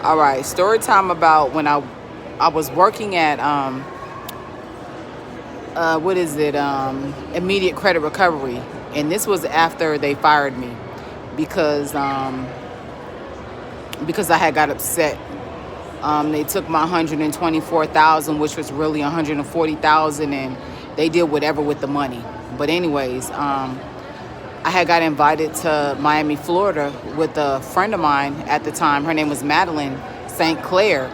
All right, story time about when I was working at what is it, immediate credit recovery, and this was after they fired me because because I had got upset. They took my 124,000, which was really 140,000, and they did whatever with the money. But anyways, I had got invited to Miami, Florida, with a friend of mine at the time. Her name was Madeline St. Clair.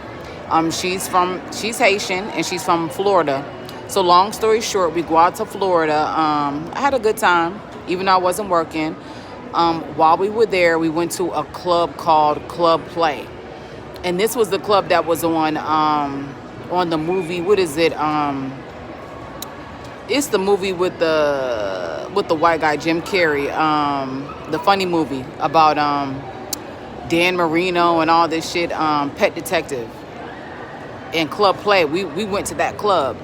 She's Haitian and she's from Florida. So long story short, we go out to Florida. I had a good time, even though I wasn't working. While we were there, we went to a club called Club Play, and this was the club that was on the movie. What is it? It's the movie with the white guy Jim Carrey. The funny movie about Dan Marino and all this shit. Pet Detective and Club Play. We went to that club.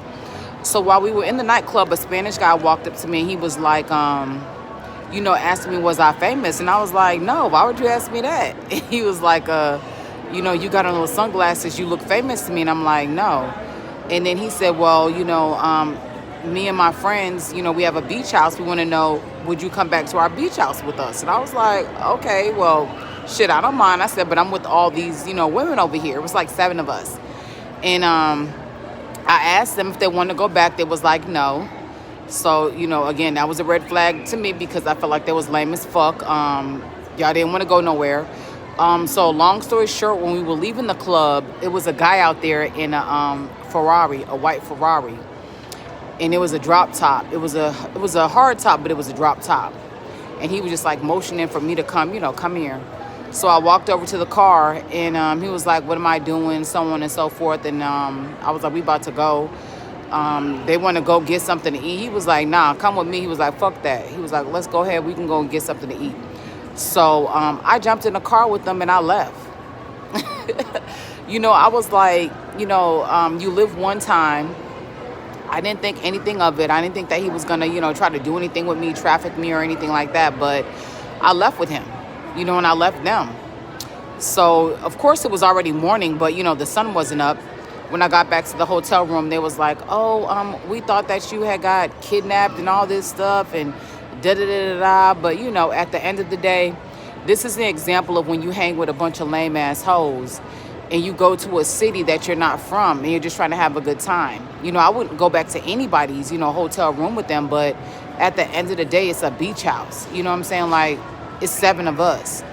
So while we were in the nightclub, a Spanish guy walked up to me and he was like, asking me, was I famous? And I was like, no, why would you ask me that? And he was like, you got on those sunglasses, you look famous to me. And I'm like, no. And then he said, well, me and my friends, we have a beach house. We want to know, would you come back to our beach house with us? And I was like, okay, well, shit, I don't mind. I said, but I'm with all these, women over here. It was like 7 of us. And I asked them if they wanted to go back. They was like, no. So, again, that was a red flag to me because I felt like they was lame as fuck. Y'all didn't want to go nowhere. So long story short, when we were leaving the club, it was a guy out there in a Ferrari, a white Ferrari. And it was a drop top. It was a hard top, but it was a drop top. And he was just like motioning for me to come, come here. So I walked over to the car and he was like, what am I doing? So on and so forth. And I was like, we about to go. They want to go get something to eat. He was like, nah, come with me. He was like, fuck that. He was like, let's go ahead. We can go and get something to eat. So I jumped in the car with them and I left. I was like, you live one time. I didn't think anything of it. I didn't think that he was going to, try to do anything with me, traffic me or anything like that. But I left with him, and I left them. So, of course, it was already morning, but, the sun wasn't up. When I got back to the hotel room, they was like, oh, we thought that you had got kidnapped and all this stuff and da-da-da-da-da. But, at the end of the day, this is an example of when you hang with a bunch of lame-ass hoes and you go to a city that you're not from and you're just trying to have a good time. I wouldn't go back to anybody's, hotel room with them, but at the end of the day, it's a beach house. You know what I'm saying? Like, it's 7 of us.